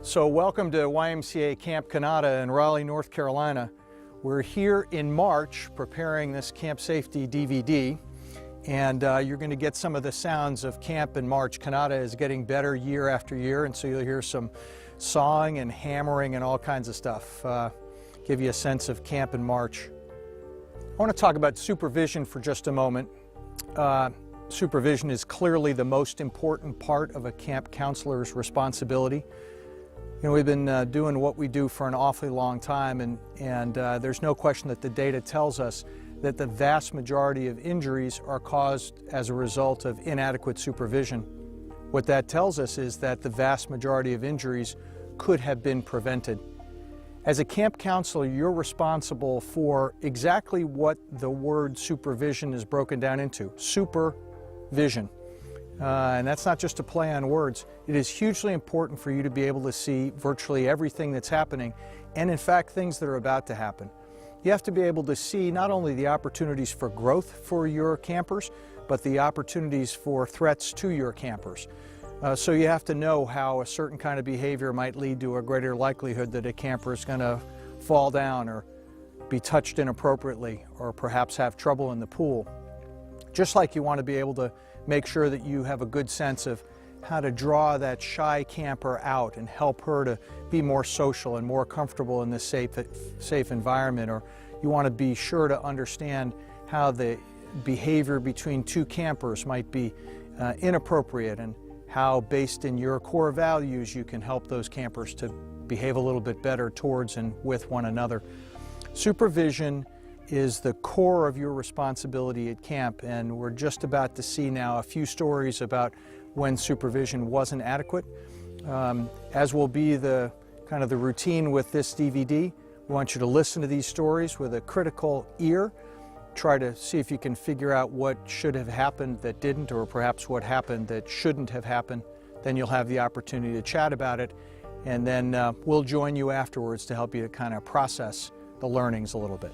So welcome to YMCA Camp Kanata in Raleigh, North Carolina. We're here in March preparing this camp safety DVD, and you're going to get some of the sounds of camp in March. Kanata is getting better year after year, and so you'll hear some sawing and hammering and all kinds of stuff. Give you a sense of camp in March. I want to talk about supervision for just a moment. Supervision is clearly the most important part of a camp counselor's responsibility. You know, we've been doing what we do for an awfully long time, and there's no question that the data tells us that the vast majority of injuries are caused as a result of inadequate supervision. What that tells us is that the vast majority of injuries could have been prevented. As a camp counselor, you're responsible for exactly what the word supervision is broken down into: supervision. And that's not just a play on words. It is hugely important for you to be able to see virtually everything that's happening, and in fact things that are about to happen. You have to be able to see not only the opportunities for growth for your campers, but the opportunities for threats to your campers. So you have to know how a certain kind of behavior might lead to a greater likelihood that a camper is going to fall down or be touched inappropriately or perhaps have trouble in the pool. Just like you want to be able to make sure that you have a good sense of how to draw that shy camper out and help her to be more social and more comfortable in this safe environment. Or you want to be sure to understand how the behavior between two campers might be inappropriate, and how, based in your core values, you can help those campers to behave a little bit better towards and with one another. Supervision is the core of your responsibility at camp, and we're just about to see now a few stories about when supervision wasn't adequate. As will be the kind of the routine with this DVD, we want you to listen to these stories with a critical ear. Try to see if you can figure out what should have happened that didn't, or perhaps what happened that shouldn't have happened. Then you'll have the opportunity to chat about it, and then we'll join you afterwards to help you to kind of process the learnings a little bit.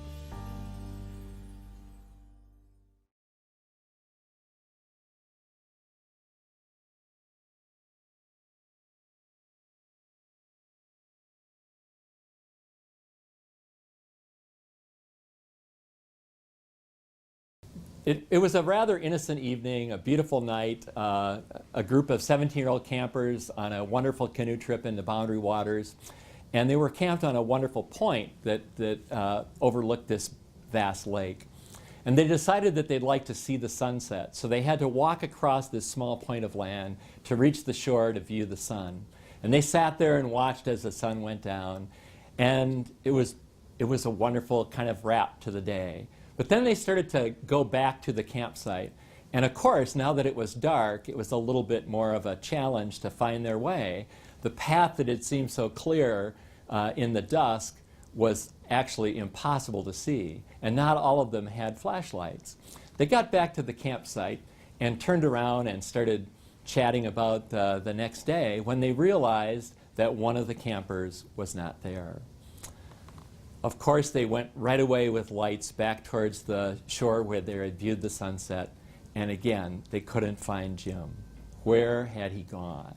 It was a rather innocent evening, a beautiful night, a group of 17-year-old campers on a wonderful canoe trip into Boundary Waters, and they were camped on a wonderful point that overlooked this vast lake. And they decided that they'd like to see the sunset, so they had to walk across this small point of land to reach the shore to view the sun. And they sat there and watched as the sun went down, and it was a wonderful kind of wrap to the day. But then they started to go back to the campsite. And of course, now that it was dark, it was a little bit more of a challenge to find their way. The path that had seemed so clear in the dusk was actually impossible to see. And not all of them had flashlights. They got back to the campsite and turned around and started chatting about the next day when they realized that one of the campers was not there. Of course, they went right away with lights back towards the shore where they had viewed the sunset, and again, they couldn't find Jim. Where had he gone?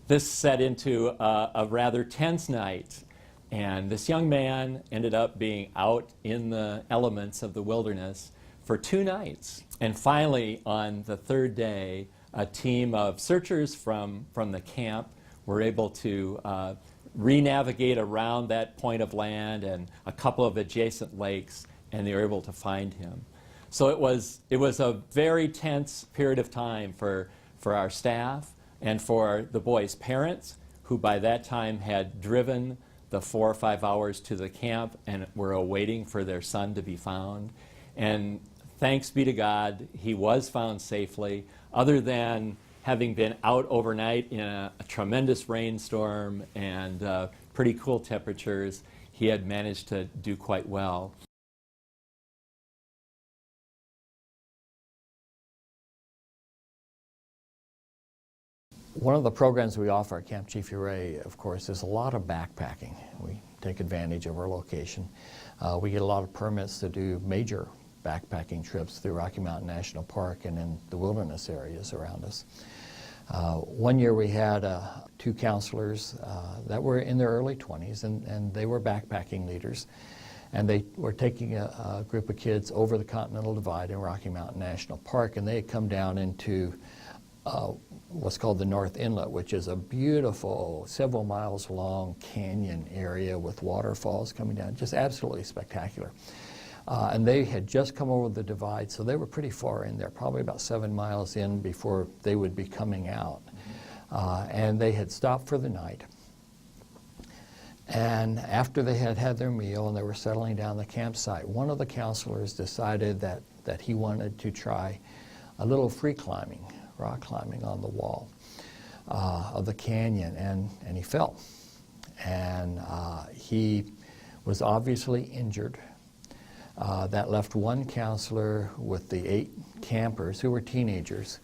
This set into a rather tense night, and this young man ended up being out in the elements of the wilderness for 2 nights. And finally, on the 3rd day, a team of searchers from the camp were able to re-navigate around that point of land and a couple of adjacent lakes, and they were able to find him. So it was a very tense period of time for our staff and for the boys' parents, who by that time had driven the 4 or 5 hours to the camp and were awaiting for their son to be found. And thanks be to God, he was found safely, other than having been out overnight in a tremendous rainstorm and pretty cool temperatures. He had managed to do quite well. One of the programs we offer at Camp Chief Ouray, of course, is a lot of backpacking. We take advantage of our location. We get a lot of permits to do major backpacking trips through Rocky Mountain National Park and in the wilderness areas around us. One year we had two counselors that were in their early 20s, and they were backpacking leaders. And they were taking a group of kids over the Continental Divide in Rocky Mountain National Park, and they had come down into what's called the North Inlet, which is a beautiful, several miles long canyon area with waterfalls coming down, just absolutely spectacular. And they had just come over the divide, so they were pretty far in there, probably about 7 miles in before they would be coming out. And they had stopped for the night. And after they had had their meal and they were settling down the campsite, one of the counselors decided that he wanted to try a little free climbing, rock climbing on the wall of the canyon, and he fell. And he was obviously injured. That left one counselor with the 8 campers who were teenagers,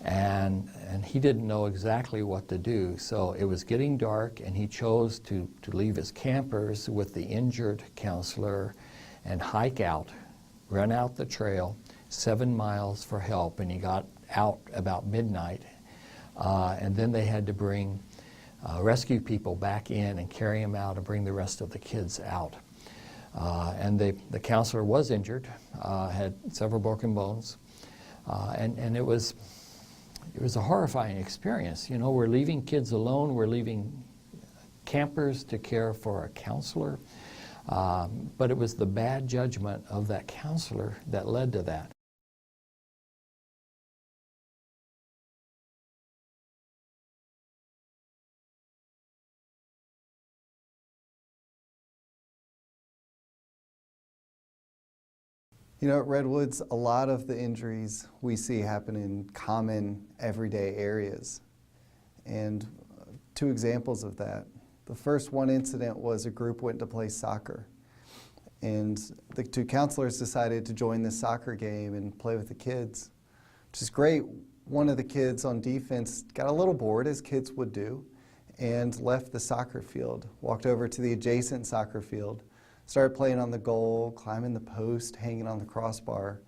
and he didn't know exactly what to do. So it was getting dark, and he chose to leave his campers with the injured counselor and hike out, run out the trail, 7 miles for help, and he got out about midnight. And then they had to bring rescue people back in and carry him out and bring the rest of the kids out. And the counselor was injured, had several broken bones, and it was a horrifying experience. You know, we're leaving kids alone, we're leaving campers to care for a counselor, but it was the bad judgment of that counselor that led to that. You know, at Redwoods, a lot of the injuries we see happen in common, everyday areas. And 2 examples of that. The first one incident was a group went to play soccer. And the 2 counselors decided to join the soccer game and play with the kids, which is great. One of the kids on defense got a little bored, as kids would do, and left the soccer field, walked over to the adjacent soccer field, started playing on the goal, climbing the post, hanging on the crossbar.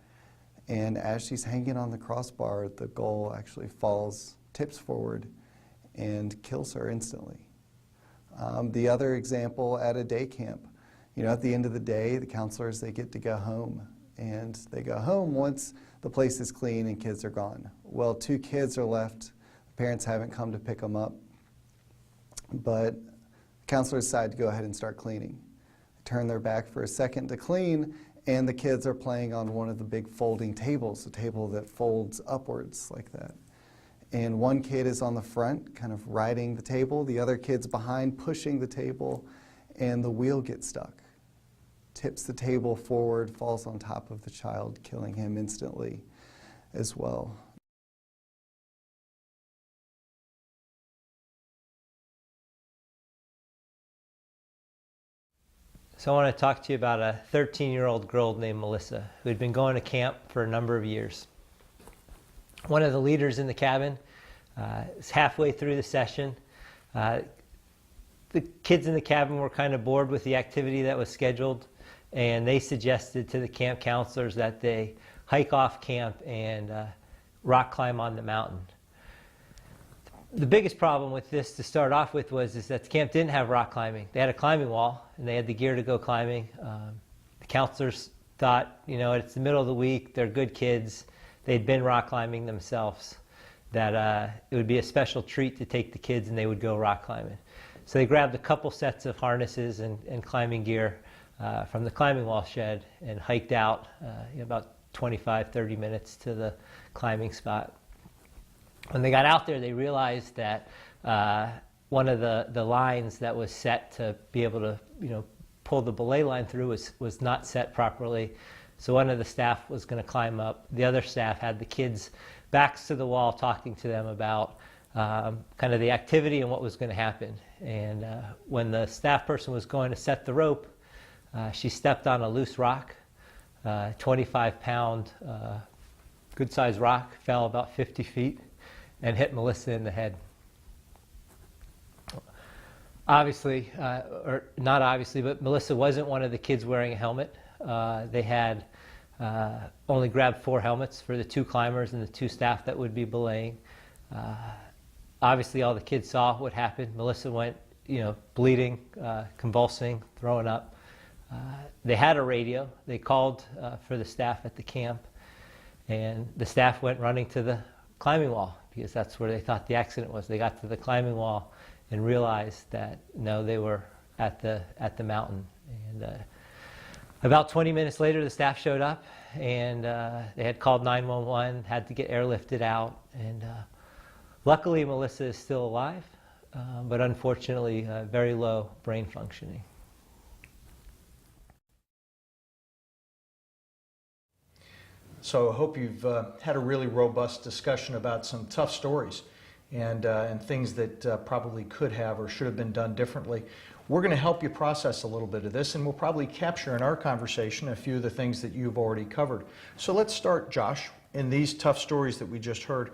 And as she's hanging on the crossbar, the goal actually falls, tips forward, and kills her instantly. The other example at a day camp. You know, at the end of the day, the counselors, they get to go home. And they go home once the place is clean and kids are gone. Well, 2 kids are left. The parents haven't come to pick them up. But the counselors decide to go ahead and start cleaning. Turn their back for a second to clean, and the kids are playing on one of the big folding tables, a table that folds upwards like that. And one kid is on the front, kind of riding the table. The other kid's behind, pushing the table, and the wheel gets stuck. Tips the table forward, falls on top of the child, killing him instantly as well. So I want to talk to you about a 13-year-old girl named Melissa who had been going to camp for a number of years. One of the leaders in the cabin is halfway through the session. The kids in the cabin were kind of bored with the activity that was scheduled, and they suggested to the camp counselors that they hike off camp and rock climb on the mountain. The biggest problem with this to start off with was that the camp didn't have rock climbing. They had a climbing wall, and they had the gear to go climbing. The counselors thought, you know, it's the middle of the week, they're good kids, they'd been rock climbing themselves, that it would be a special treat to take the kids and they would go rock climbing. So they grabbed a couple sets of harnesses and climbing gear from the climbing wall shed and hiked out about 25-30 minutes to the climbing spot. When they got out there, they realized that one of the lines that was set to be able to, you know, pull the belay line through was not set properly. So one of the staff was going to climb up. The other staff had the kids' backs to the wall, talking to them about kind of the activity and what was going to happen. And when the staff person was going to set the rope, she stepped on a loose rock, 25-pound, good-sized rock, fell about 50 feet. And hit Melissa in the head. Obviously, or not obviously, but Melissa wasn't one of the kids wearing a helmet. They had only grabbed 4 helmets for the 2 climbers and the 2 staff that would be belaying. Obviously, all the kids saw what happened. Melissa went, bleeding, convulsing, throwing up. They had a radio. They called for the staff at the camp, and the staff went running to the climbing wall because that's where they thought the accident was. They got to the climbing wall and realized that no, they were at the mountain. And about 20 minutes later, the staff showed up, and they had called 911, had to get airlifted out, and luckily Melissa is still alive, but unfortunately very low brain functioning. So I hope you've had a really robust discussion about some tough stories and things that probably could have or should have been done differently. We're going to help you process a little bit of this, and we'll probably capture in our conversation a few of the things that you've already covered. So let's start, Josh, in these tough stories that we just heard.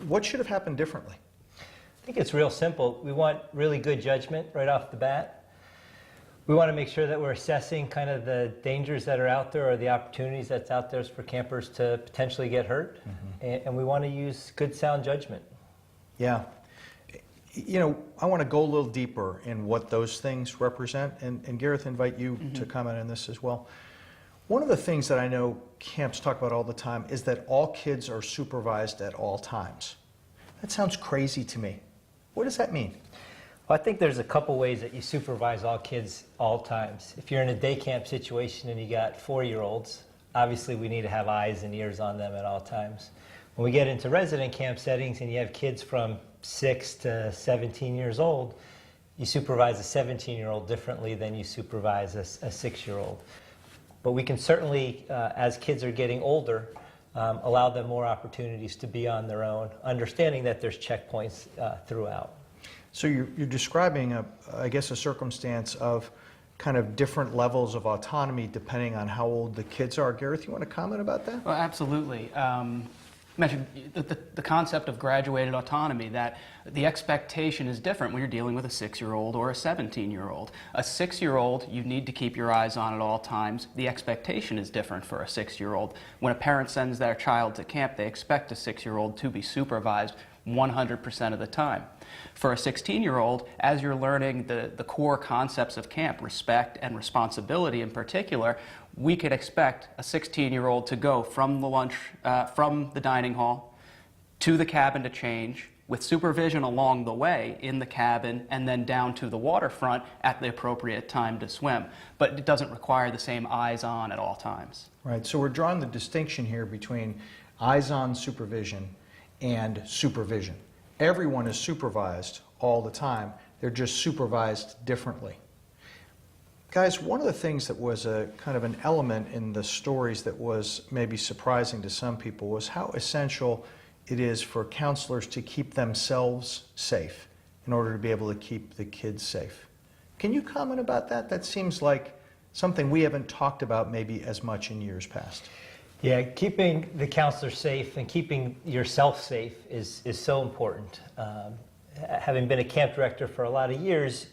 What should have happened differently? I think it's real simple. We want really good judgment right off the bat. We want to make sure that we're assessing kind of the dangers that are out there or the opportunities that's out there for campers to potentially get hurt. And we want to use good sound judgment. Yeah. I want to go a little deeper in what those things represent. And Gareth, invite you to comment on this as well. One of the things that I know camps talk about all the time is that all kids are supervised at all times. That sounds crazy to me. What does that mean? Well, I think there's a couple ways that you supervise all kids all times. If you're in a day camp situation and you got 4-year-olds, obviously we need to have eyes and ears on them at all times. When we get into resident camp settings and you have kids from 6 to 17 years old, you supervise a 17-year-old differently than you supervise a 6-year-old. But we can certainly, as kids are getting older, allow them more opportunities to be on their own, understanding that there's checkpoints throughout. So you're describing, I guess, a circumstance of kind of different levels of autonomy depending on how old the kids are. Gareth, you want to comment about that? Well, absolutely. Mentioned the concept of graduated autonomy, that the expectation is different when you're dealing with a 6-year-old or a 17-year-old. A 6-year-old, you need to keep your eyes on at all times. The expectation is different for a 6-year-old. When a parent sends their child to camp, they expect a 6-year-old to be supervised 100% of the time. For a 16-year-old, as you're learning the core concepts of camp, respect and responsibility in particular, we could expect a 16-year-old to go from the dining hall to the cabin to change, with supervision along the way in the cabin, and then down to the waterfront at the appropriate time to swim. But it doesn't require the same eyes on at all times. Right, so we're drawing the distinction here between eyes-on supervision and supervision. Everyone is supervised all the time. They're just supervised differently. Guys, one of the things that was a kind of an element in the stories that was maybe surprising to some people was how essential it is for counselors to keep themselves safe in order to be able to keep the kids safe. Can you comment about that? That seems like something we haven't talked about maybe as much in years past. Yeah, keeping the counselor safe and keeping yourself safe is so important. Having been a camp director for a lot of years,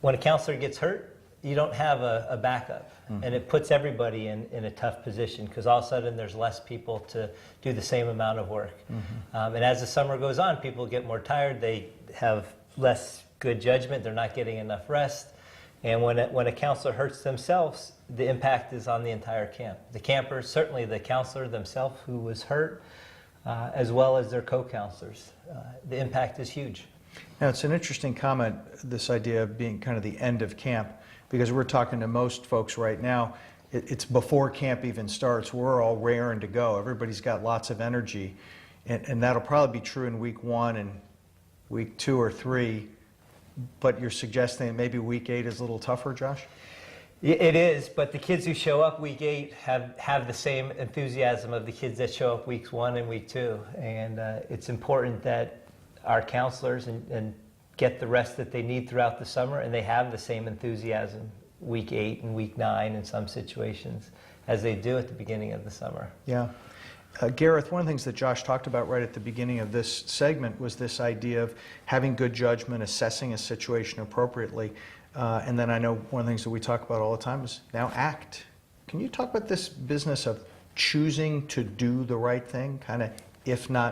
when a counselor gets hurt, you don't have a backup. And it puts everybody in a tough position because all of a sudden there's less people to do the same amount of work. And as the summer goes on, people get more tired, they have less good judgment, they're not getting enough rest. And when a counselor hurts themselves, the impact is on the entire camp. The campers, certainly the counselor themselves who was hurt, as well as their co-counselors. The impact is huge. Now, it's an interesting comment, this idea of being kind of the end of camp, because we're talking to most folks right now. It's before camp even starts. We're all raring to go. Everybody's got lots of energy. And that'll probably be true in week 1 and week 2 or 3. But you're suggesting that maybe week 8 is a little tougher, Josh? It is, but the kids who show up week 8 have the same enthusiasm of the kids that show up weeks 1 and week 2. And it's important that our counselors and get the rest that they need throughout the summer, and they have the same enthusiasm week 8 and week 9 in some situations as they do at the beginning of the summer. Yeah. Gareth, one of the things that Josh talked about right at the beginning of this segment was this idea of having good judgment, assessing a situation appropriately. And then I know one of the things that we talk about all the time is now act. Can you talk about this business of choosing to do the right thing, kind of if not